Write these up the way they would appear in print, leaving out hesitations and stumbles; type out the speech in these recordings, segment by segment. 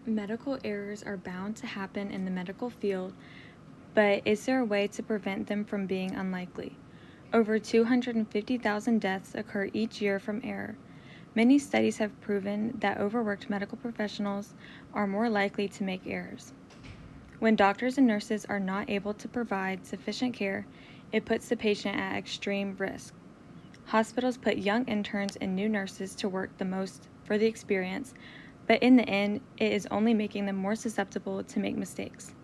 Medical errors are bound to happen in the medical field, but is there a way to prevent them from being unlikely? Over 250,000 deaths occur each year from error. Many studies have proven that overworked medical professionals are more likely to make errors. When doctors and nurses are not able to provide sufficient care, it puts the patient at extreme risk. Hospitals put young interns and new nurses to work the most for the experience, but in the end, it is only making them more susceptible to make mistakes.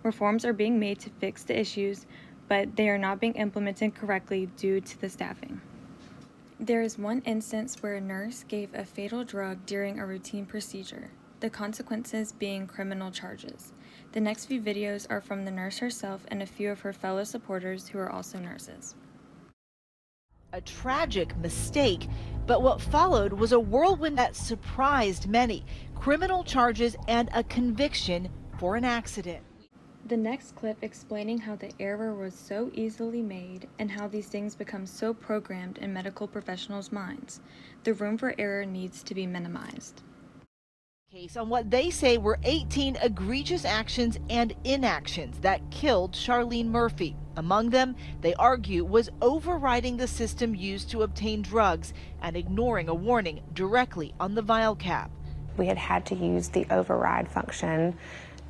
Reforms are being made to fix the issues, but they are not being implemented correctly due to the staffing. There is one instance where a nurse gave a fatal drug during a routine procedure, the consequences being criminal charges. The next few videos are from the nurse herself and a few of her fellow supporters who are also nurses. A tragic mistake, but what followed was a whirlwind that surprised many. Criminal charges and a conviction for an accident. The next clip explaining how the error was so easily made and how these things become so programmed in medical professionals' minds. The room for error needs to be minimized. Case on what they say were 18 egregious actions and inactions that killed Charlene Murphy. Among them, they argue, was overriding the system used to obtain drugs and ignoring a warning directly on the vial cap. We had to use the override function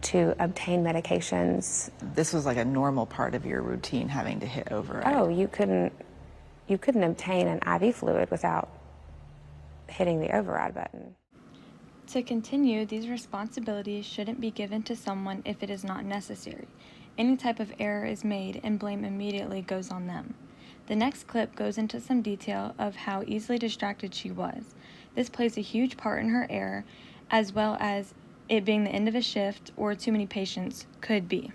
to obtain medications. This was like a normal part of your routine, having to hit override. Oh, you couldn't obtain an IV fluid without hitting the override button. To continue, these responsibilities shouldn't be given to someone if it is not necessary. Any type of error is made and blame immediately goes on them. The next clip goes into some detail of how easily distracted she was. This plays a huge part in her error, as well as it being the end of a shift or too many patients could be.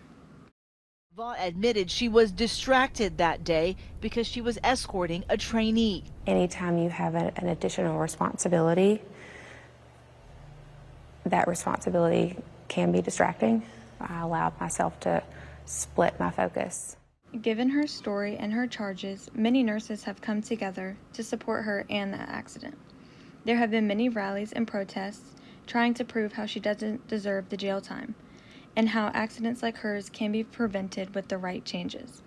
Vaught admitted she was distracted that day because she was escorting a trainee. Anytime you have an additional responsibility, that responsibility can be distracting. I allowed myself to split my focus. Given her story and her charges, many nurses have come together to support her and the accident. There have been many rallies and protests trying to prove how she doesn't deserve the jail time, and how accidents like hers can be prevented with the right changes.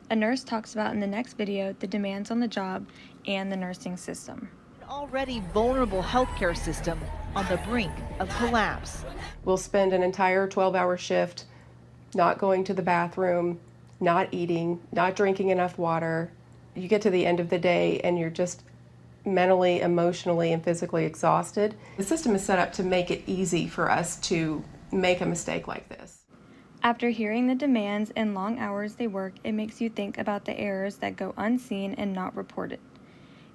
A nurse talks about in the next video the demands on the job and the nursing system. An already vulnerable healthcare system on the brink of collapse. We'll spend an entire 12-hour shift not going to the bathroom, not eating, not drinking enough water. You get to the end of the day and you're just mentally, emotionally, and physically exhausted. The system is set up to make it easy for us to make a mistake like this. After hearing the demands and long hours they work, it makes you think about the errors that go unseen and not reported.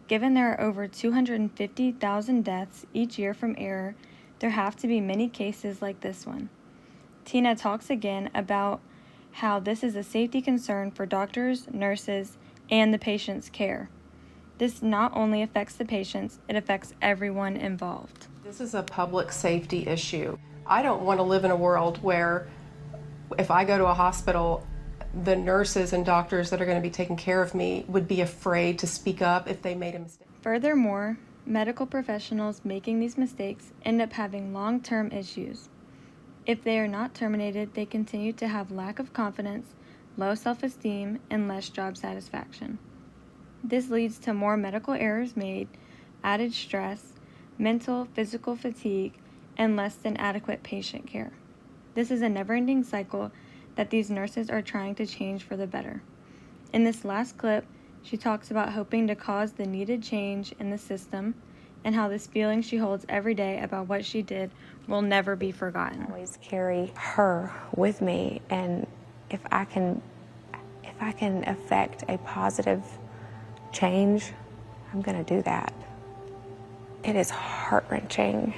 Given there are over 250,000 deaths each year from error, there have to be many cases like this one. Tina talks again about how this is a safety concern for doctors, nurses, and the patient's care. This not only affects the patients, it affects everyone involved. This is a public safety issue. I don't want to live in a world where if I go to a hospital, the nurses and doctors that are going to be taking care of me would be afraid to speak up if they made a mistake. Furthermore, medical professionals making these mistakes end up having long-term issues. If they are not terminated, they continue to have lack of confidence, low self-esteem, and less job satisfaction. This leads to more medical errors made, added stress, mental, physical fatigue, and less than adequate patient care. This is a never-ending cycle that these nurses are trying to change for the better. In this last clip, she talks about hoping to cause the needed change in the system and how this feeling she holds every day about what she did will never be forgotten. I always carry her with me, and if I can affect a positive change, I'm going to do that. It is heart-wrenching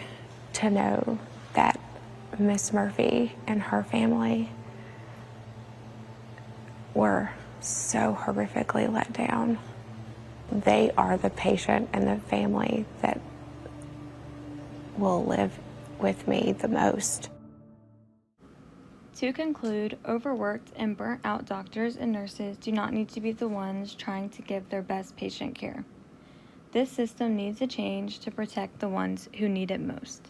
to know that Miss Murphy and her family were so horrifically let down. They are the patient and the family that will live with me the most. To conclude, overworked and burnt out doctors and nurses do not need to be the ones trying to give their best patient care. This system needs a change to protect the ones who need it most.